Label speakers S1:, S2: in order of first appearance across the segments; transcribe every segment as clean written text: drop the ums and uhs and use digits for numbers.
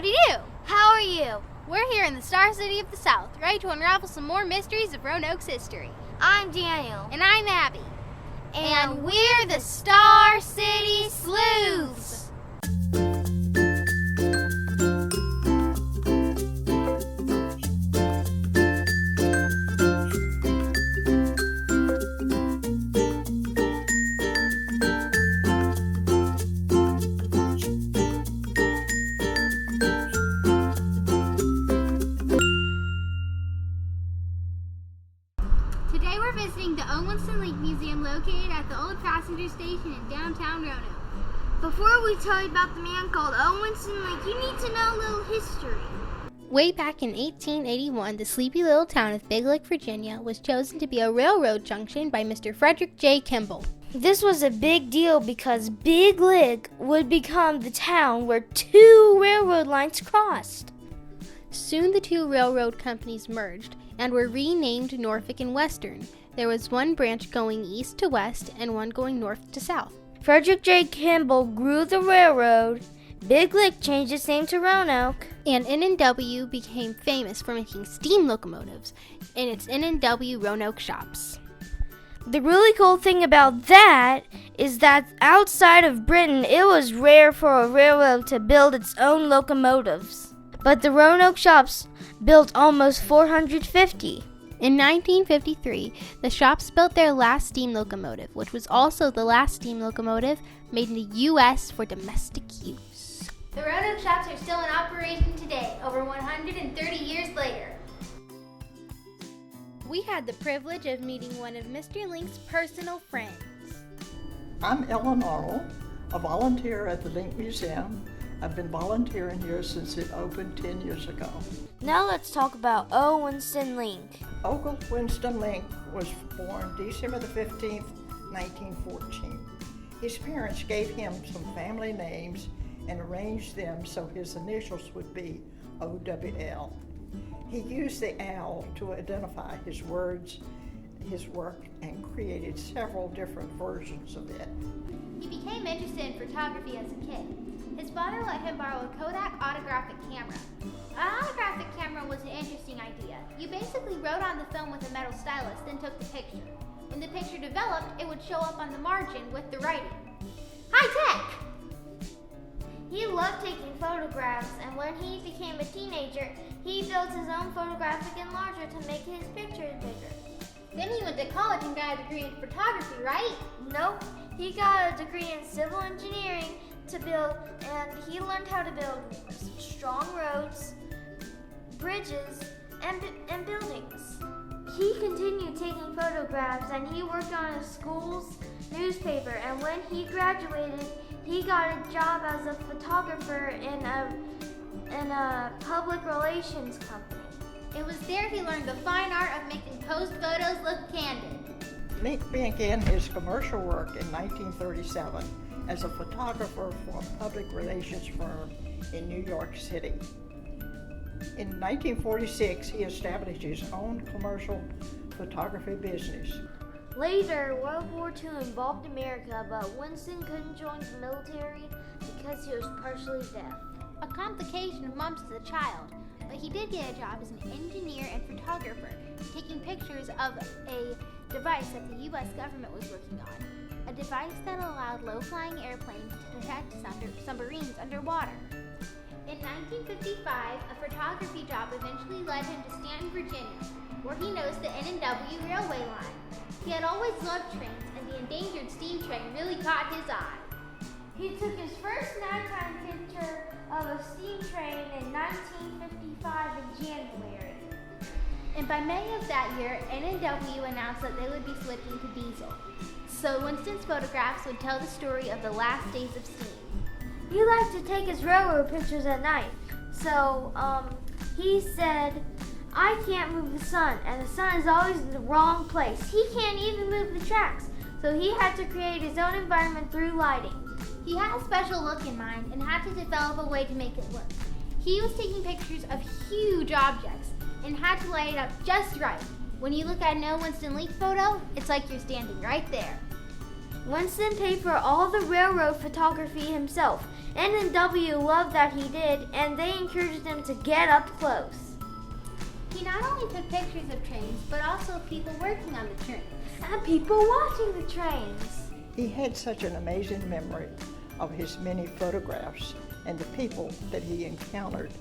S1: Howdy do!
S2: How are you?
S1: We're here in the Star City of the South, ready to unravel some more mysteries of Roanoke's history.
S2: I'm Daniel.
S1: And I'm Abby. And we're the Star City Sleuths! Today we're visiting the Winston Link Museum located at the old passenger station in downtown Roanoke.
S2: Before we tell you about the man called Winston Link, you need to know a little history.
S1: Way back in 1881, the sleepy little town of Big Lick, Virginia was chosen to be a railroad junction by Mr. Frederick J. Kimball.
S2: This was a big deal because Big Lick would become the town where two railroad lines crossed.
S1: Soon the two railroad companies merged and were renamed Norfolk and Western. There was one branch going east to west and one going north to south.
S2: Frederick J. Kimball grew the railroad. Big Lick changed its name to Roanoke.
S1: And N&W became famous for making steam locomotives in its N&W Roanoke shops.
S2: The really cool thing about that is that outside of Britain, it was rare for a railroad to build its own locomotives. But the Roanoke shops built almost 450.
S1: In 1953, the shops built their last steam locomotive, which was also the last steam locomotive made in the U.S. for domestic use. The Roanoke shops are still in operation today, over 130 years later. We had the privilege of meeting one of Mr. Link's personal friends.
S3: I'm Ellen Arnold, a volunteer at the Link Museum. I've been volunteering here since it opened 10 years ago.
S2: Now let's talk about Winston Link.
S3: Uncle Winston Link was born December the 15th, 1914. His parents gave him some family names and arranged them so his initials would be O-W-L. He used the L to identify his words, his work, and created several different versions of it.
S1: He became interested in photography as a kid. His father let him borrow a Kodak autographic camera. An autographic camera was an interesting idea. You basically wrote on the film with a metal stylus, then took the picture. When the picture developed, it would show up on the margin with the writing. High tech!
S2: He loved taking photographs, and when he became a teenager, he built his own photographic enlarger to make his pictures bigger.
S1: Then he went to college and got a degree in photography, right?
S2: Nope, he got a degree in civil engineering to build, and he learned how to build strong roads, bridges, and buildings. He continued taking photographs, and he worked on a school's newspaper, and when he graduated, he got a job as a photographer in a public relations company.
S1: It was there he learned the fine art of making posed photos look candid.
S3: Link began his commercial work in 1937 as a photographer for a public relations firm in New York City. In 1946, he established his own commercial photography business.
S2: Later, World War II involved America, but Winston couldn't join the military because he was partially deaf.
S1: A complication of mumps as a child, but he did get a job as an engineer and photographer, taking pictures of a device that the U.S. government was working on, a device that allowed low-flying airplanes to detect submarines underwater. In 1955, a photography job eventually led him to Stanton, Virginia, where he noticed the N&W railway line. He had always loved trains, and the endangered steam train really caught his eye.
S2: He took his first nighttime picture of a steam train in 1955 in January.
S1: And by May of that year, N&W announced that they would be switching to diesel. So Winston's photographs would tell the story of the last days of steam.
S2: He liked to take his railroad pictures at night. So he said, I can't move the sun, and the sun is always in the wrong place. He can't even move the tracks. So he had to create his own environment through lighting.
S1: He had a special look in mind and had to develop a way to make it work. He was taking pictures of huge objects and had to light it up just right. When you look at an Winston Link photo, it's like you're standing right there.
S2: Winston paid for all the railroad photography himself, N&W loved that he did, and they encouraged him to get up close.
S1: He not only took pictures of trains, but also of people working on the trains.
S2: And people watching the trains.
S3: He had such an amazing memory of his many photographs and the people that he encountered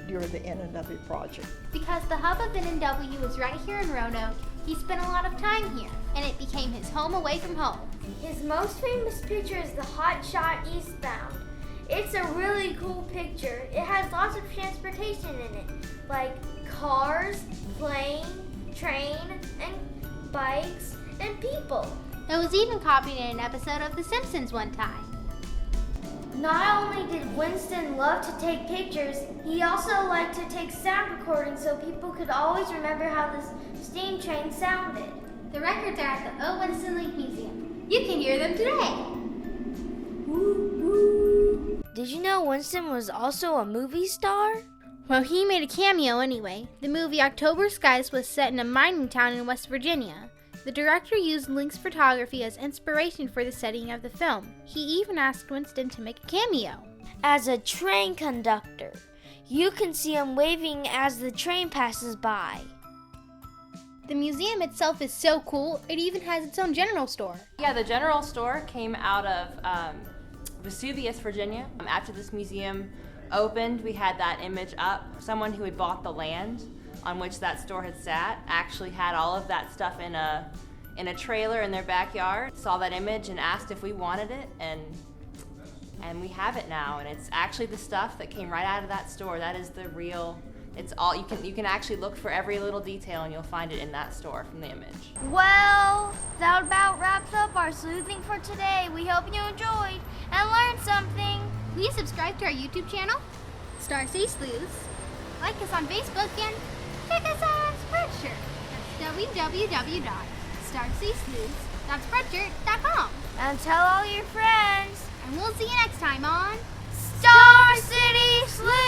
S3: during the N&W project.
S1: Because the hub of N&W was right here in Roanoke, he spent a lot of time here, and it became his home away from home.
S2: His most famous picture is the Hot Shot Eastbound. It's a really cool picture. It has lots of transportation in it, like cars, plane, train, and bikes, and people.
S1: It was even copied in an episode of The Simpsons one time.
S2: Not only did Winston love to take pictures, he also liked to take sound recordings so people could always remember how the steam train sounded.
S1: The records are at the Winston Link Museum. You can hear them today.
S2: Did you know Winston was also a movie star?
S1: Well, he made a cameo anyway. The movie October Skies was set in a mining town in West Virginia. The director used Link's photography as inspiration for the setting of the film. He even asked Winston to make a cameo.
S2: As a train conductor, you can see him waving as the train passes by.
S1: The museum itself is so cool, it even has its own general store.
S4: Yeah, the general store came out of Vesuvius, Virginia. After this museum opened, we had that image up. Someone who had bought the land on which that store had sat actually had all of that stuff in a trailer in their backyard. Saw that image and asked if we wanted it, and we have it now. And it's actually the stuff that came right out of that store. That is the real. It's all you can actually look for every little detail, and you'll find it in that store from the image.
S2: Well, that about wraps up our sleuthing for today. We hope you enjoyed and learned something.
S1: Please subscribe to our YouTube channel, Star City Sleuths. Like us on Facebook and check us out on Spreadshirt. That's www.starcitysleuths.spreadshirt.com.
S2: And tell all your friends.
S1: And we'll see you next time on
S2: Star City Sleuths!